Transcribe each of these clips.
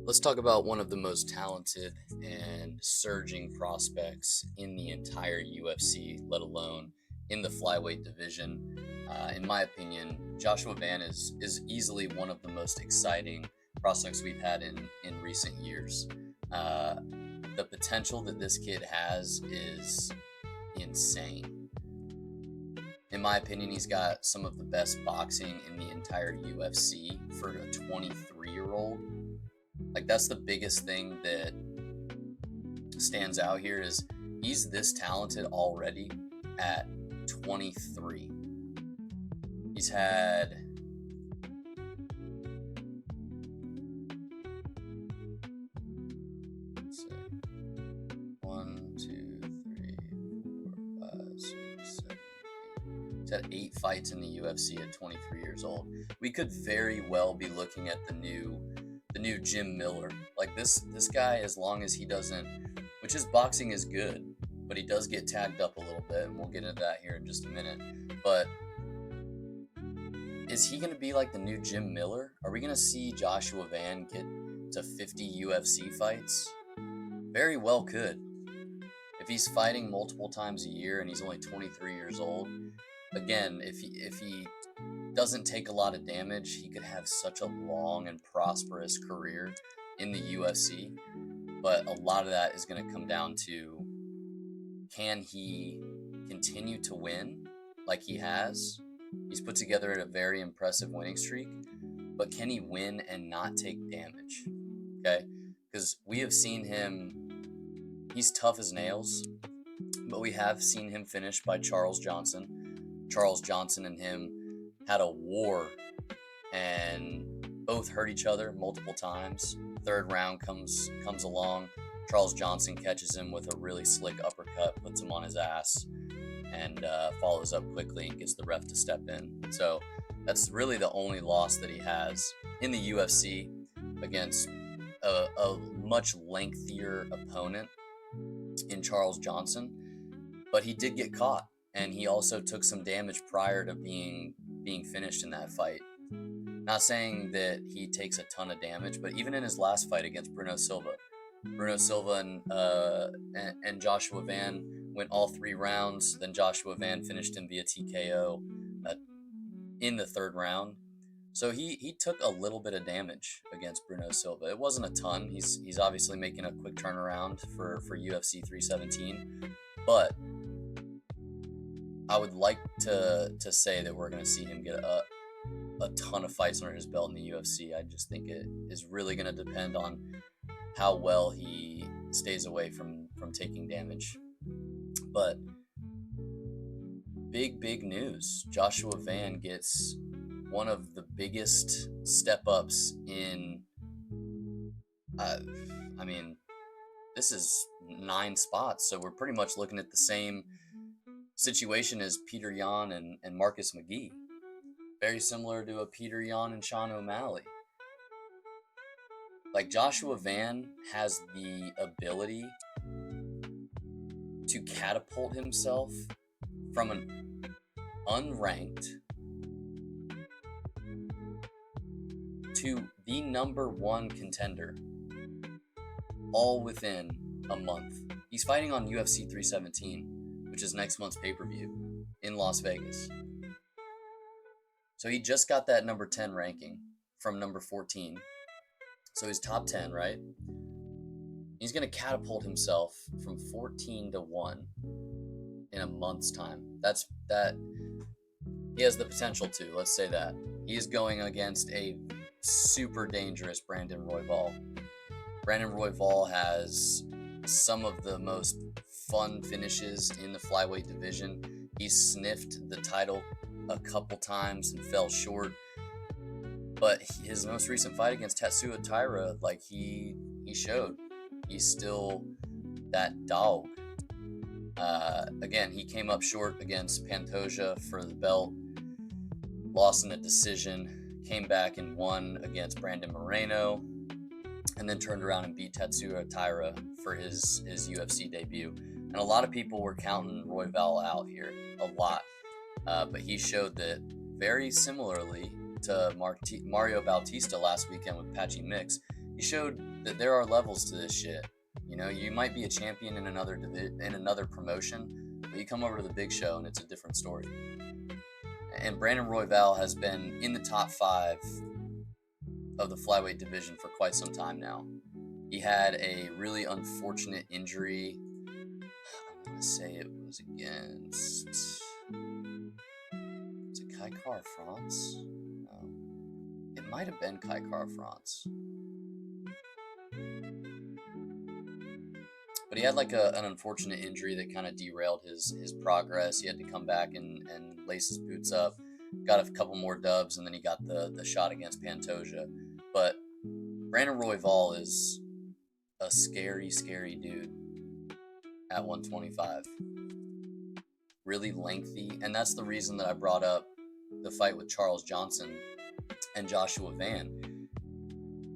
Let's talk about one of the most talented and surging prospects in the entire UFC, let alone in the flyweight division. In my opinion, Joshua Van is easily one of the most exciting prospects we've had in recent years. Uh, the potential that this kid has is insane. In my opinion, he's got some of the best boxing in the entire UFC for a 23-year-old. Like, that's the biggest thing that stands out here is he's this talented already at 23. He's had let's see, 1, 2, 3, 4, 5, 6, 7, 8. He's had 8 fights in the UFC at 23 years old. We could very well be looking at the new Jim Miller. Like this guy, as long as he doesn't, which his boxing is good, but he does get tagged up a little bit, and we'll get into that here in just a minute. But is he going to be like the new Jim Miller? Are we going to see Joshua Van get to 50 UFC fights? Very well could. If he's fighting multiple times a year and he's only 23 years old, again, if he doesn't take a lot of damage, he could have such a long and prosperous career in the UFC. But a lot of that is going to come down to, can he continue to win like he has? He's put together a very impressive winning streak, but can he win and not take damage? Okay, because we have seen him, he's tough as nails, but we have seen him finished by Charles Johnson. Charles Johnson and him had a war and both hurt each other multiple times. Third round comes along. Charles Johnson catches him with a really slick uppercut, puts him on his ass, and follows up quickly and gets the ref to step in. So that's really the only loss that he has in the UFC against a much lengthier opponent in Charles Johnson. But he did get caught, and he also took some damage prior to being finished in that fight. Not saying that he takes a ton of damage, but even in his last fight against Bruno Silva and Joshua Van went all 3 rounds. Then Joshua Van finished him via TKO in the 3rd round. So he took a little bit of damage against Bruno Silva. It wasn't a ton. He's obviously making a quick turnaround for UFC 317, but I would like to say that we're going to see him get a ton of fights under his belt in the UFC. I just think it is really going to depend on how well he stays away from taking damage. But big news. Joshua Van gets one of the biggest step-ups in, this is 9 spots, so we're pretty much looking at the same situation as Peter Yan and Marcus McGee. Very similar to a Peter Yan and Sean O'Malley. Like, Joshua Van has the ability to catapult himself from an unranked to the number 1 contender all within a month. He's fighting on UFC 317, which is next month's pay-per-view in Las Vegas. So he just got that number 10 ranking from number 14. So he's top 10, right? He's going to catapult himself from 14 to 1 in a month's time. That he has the potential to, let's say that. He is going against a super dangerous Brandon Royval. Brandon Royval has some of the most fun finishes in the flyweight division. He sniffed the title a couple times and fell short. But his most recent fight against Tetsuya Taira, like, he showed he's still that dog. Again, he came up short against Pantoja for the belt, lost in a decision, came back and won against Brandon Moreno, and then turned around and beat Tetsuya Taira for his UFC debut. And a lot of people were counting Royval out here, a lot. But he showed that, very similarly to Mario Bautista last weekend with Patchy Mix, He showed that there are levels to this shit. You know, you might be a champion in another promotion, but you come over to the big show and it's a different story. And Brandon Royval has been in the top 5 of the flyweight division for quite some time now. He had a really unfortunate injury. I'm going to say it was against... Was it Kai Kara France? No. It might have been Kai Kara France. But he had like an unfortunate injury that kind of derailed his progress. He had to come back and lace his boots up. Got a couple more dubs, and then he got the shot against Pantoja. But Brandon Royval is a scary, scary dude at 125. Really lengthy, and that's the reason that I brought up the fight with Charles Johnson and Joshua Van.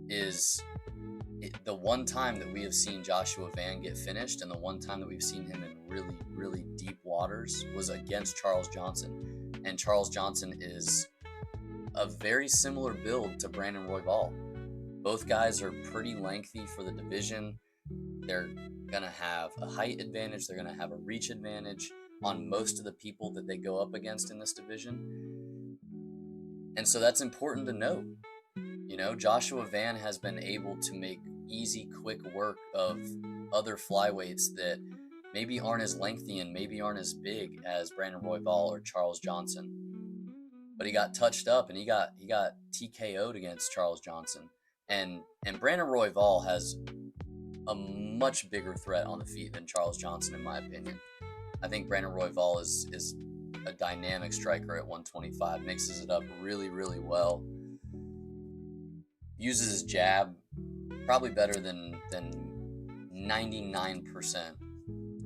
Is the one time that we have seen Joshua Van get finished, and the one time that we've seen him in really, really deep waters was against Charles Johnson. And Charles Johnson is a very similar build to Brandon Royval. Both guys are pretty lengthy for the division. They're going to have a height advantage. They're going to have a reach advantage on most of the people that they go up against in this division. And so that's important to note. You know, Joshua Van has been able to make easy, quick work of other flyweights that maybe aren't as lengthy and maybe aren't as big as Brandon Royval or Charles Johnson. But he got touched up and he got TKO'd against Charles Johnson. And Brandon Royval has a much bigger threat on the feet than Charles Johnson, in my opinion. I think Brandon Royval is a dynamic striker at 125, mixes it up really, really well. Uses his jab probably better than 99%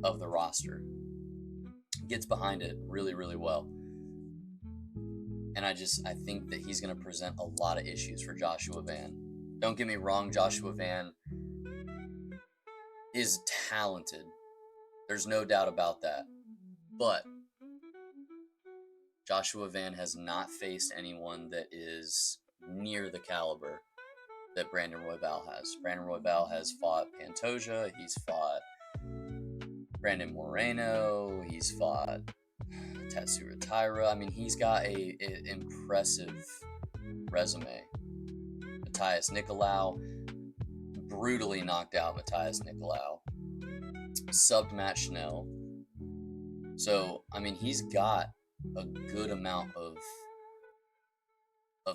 of the roster. Gets behind it really, really well. And I think that he's going to present a lot of issues for Joshua Van. Don't get me wrong, Joshua Van is talented. There's no doubt about that. But Joshua Van has not faced anyone that is near the caliber that Brandon Royval has. Brandon Royval has fought Pantoja. He's fought Brandon Moreno. He's fought Tatsuro Taira. I mean, he's got an impressive resume. Matthias Nicolau brutally knocked out Matthias Nicolau. Subbed Matt Schnell. So, I mean, he's got a good amount of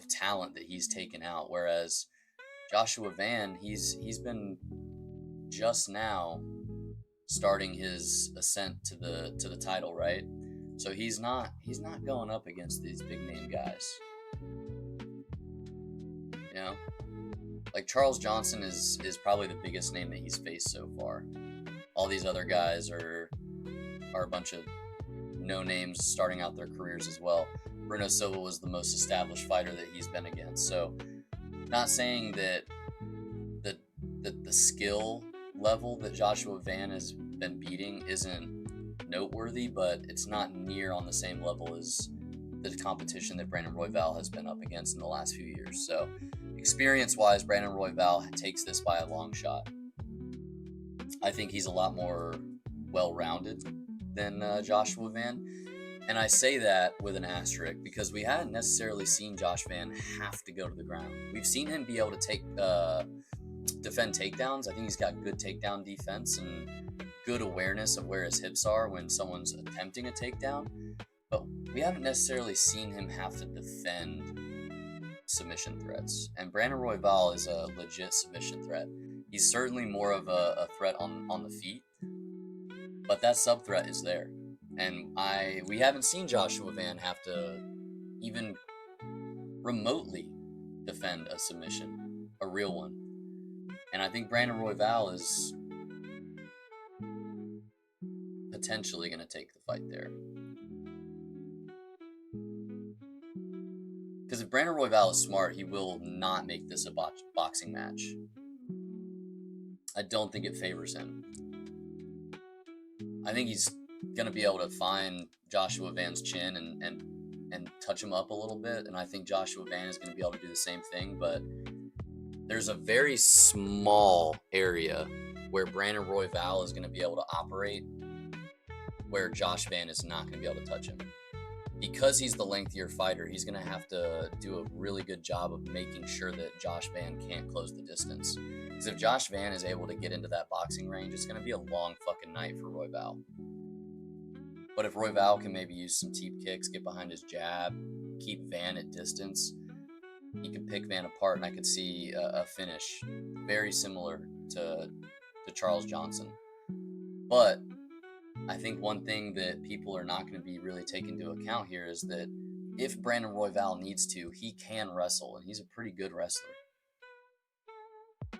talent that he's taken out, whereas Joshua Van, he's been just now starting his ascent to the title, right? So he's not going up against these big name guys. You know, like Charles Johnson is probably the biggest name that he's faced so far. All these other guys are a bunch of no names starting out their careers as well. Bruno Silva was the most established fighter that he's been against. So, not saying that the skill level that Joshua Van has been beating isn't noteworthy, but it's not near on the same level as the competition that Brandon Royval has been up against in the last few years. So, experience-wise, Brandon Royval takes this by a long shot. I think he's a lot more well-rounded than Joshua Van. And I say that with an asterisk because we haven't necessarily seen Josh Van have to go to the ground. We've seen him be able to defend takedowns. I think he's got good takedown defense and good awareness of where his hips are when someone's attempting a takedown. But we haven't necessarily seen him have to defend submission threats. And Brandon Royval is a legit submission threat. He's certainly more of a threat on the feet, but that sub threat is there. And we haven't seen Joshua Van have to even remotely defend a submission, a real one. And I think Brandon Royval is potentially going to take the fight there. Because if Brandon Royval is smart, he will not make this a boxing match. I don't think it favors him. I think he's going to be able to find Joshua Van's chin and touch him up a little bit, and I think Joshua Van is going to be able to do the same thing, but there's a very small area where Brandon Royval is going to be able to operate where Josh Van is not going to be able to touch him. Because he's the lengthier fighter, he's going to have to do a really good job of making sure that Josh Van can't close the distance. Because if Josh Van is able to get into that boxing range, it's going to be a long fucking night for Royval. But if Royval can maybe use some teep kicks, get behind his jab, keep Van at distance, he could pick Van apart, and I could see a finish very similar to Charles Johnson. But I think one thing that people are not going to be really taking into account here is that if Brandon Royval needs to, he can wrestle, and he's a pretty good wrestler.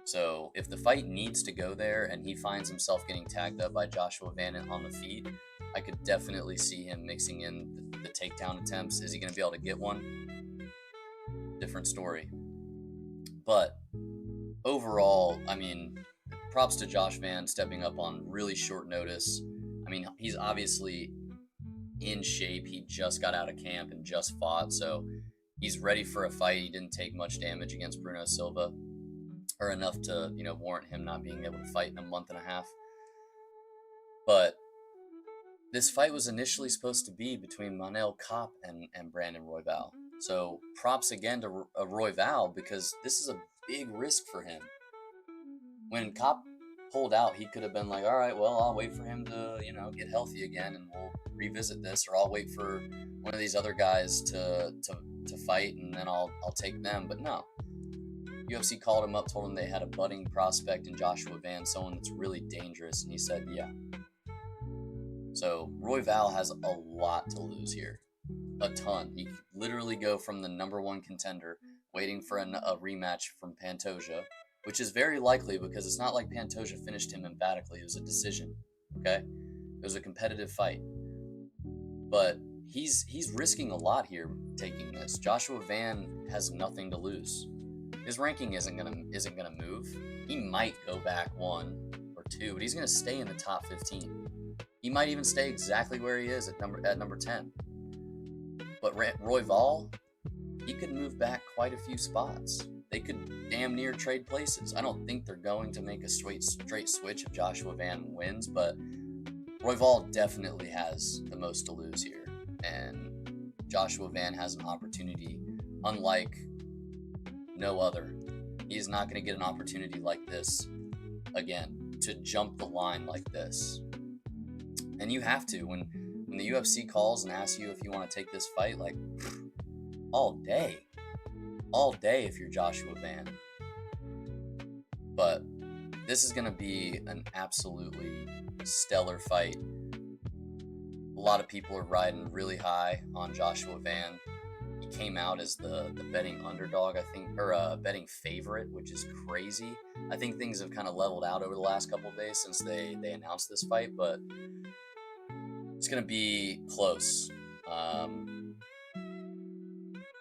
So if the fight needs to go there and he finds himself getting tagged up by Joshua Van on the feet, I could definitely see him mixing in the takedown attempts. Is he going to be able to get one? Different story. But overall, I mean, props to Josh Van stepping up on really short notice. I mean, he's obviously in shape. He just got out of camp and just fought, so he's ready for a fight. He didn't take much damage against Bruno Silva, or enough to, warrant him not being able to fight in a month and a half. But this fight was initially supposed to be between Manel Kape and Brandon Royval. So props again to Royval, because this is a big risk for him. When Kape pulled out, he could have been like, all right, well, I'll wait for him to, get healthy again, and we'll revisit this, or I'll wait for one of these other guys to fight, and then I'll take them. But no. UFC called him up, told him they had a budding prospect in Joshua Van, someone that's really dangerous, and he said, yeah. So Royval has a lot to lose here. A ton. He could literally go from the number one contender, waiting for a rematch from Pantoja, which is very likely because it's not like Pantoja finished him emphatically. It was a decision, okay? It was a competitive fight. But he's risking a lot here taking this. Joshua Van has nothing to lose. His ranking isn't gonna move. He might go back 1 or 2, but he's gonna stay in the top 15. He might even stay exactly where he is at number 10. But Royval, he could move back quite a few spots. They could damn near trade places. I don't think they're going to make a straight switch if Joshua Van wins, but Royval definitely has the most to lose here. And Joshua Van has an opportunity unlike no other. He is not going to get an opportunity like this again, to jump the line like this. And you have to. When the UFC calls and asks you if you want to take this fight, like, all day if you're Joshua Van. But this is going to be an absolutely stellar fight. A lot of people are riding really high on Joshua Van. He came out as the betting underdog, I think, or betting favorite, which is crazy. I think things have kind of leveled out over the last couple of days since they announced this fight, but it's going to be close.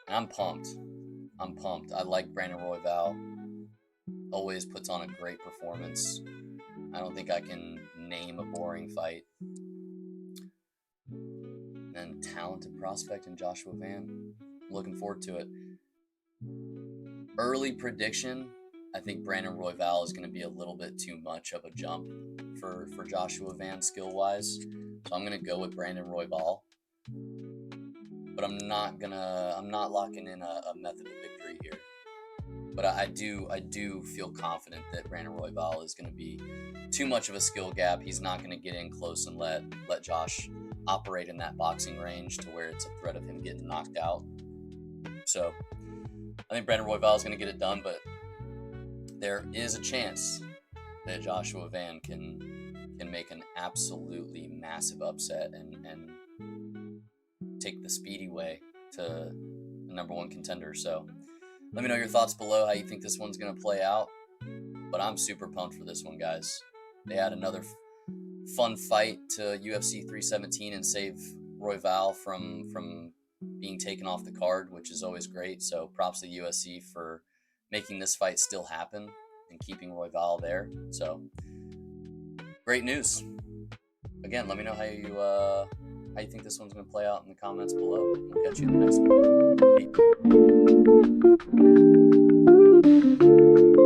I'm pumped. I like Brandon Royval. Always puts on a great performance. I don't think I can name a boring fight. And talented prospect in Joshua Van. I'm looking forward to it. Early prediction, I think Brandon Royval is going to be a little bit too much of a jump for Joshua Van skill-wise. So I'm going to go with Brandon Royval. But I'm not locking in a method of victory here. But I do feel confident that Brandon Royval is going to be too much of a skill gap. He's not going to get in close and let Josh operate in that boxing range to where it's a threat of him getting knocked out. So I think Brandon Royval is going to get it done, but there is a chance that Joshua Van can make an absolutely massive upset and take the speedy way to the number one contender. So let me know your thoughts below, how you think this one's going to play out. But I'm super pumped for this one, guys. They had another fun fight to UFC 317 and save Royval from being taken off the card, which is always great. So props to UFC for making this fight still happen and keeping Royval there. So great news. Again, let me know how you think this one's going to play out in the comments below. We'll catch you in the next one. Peace.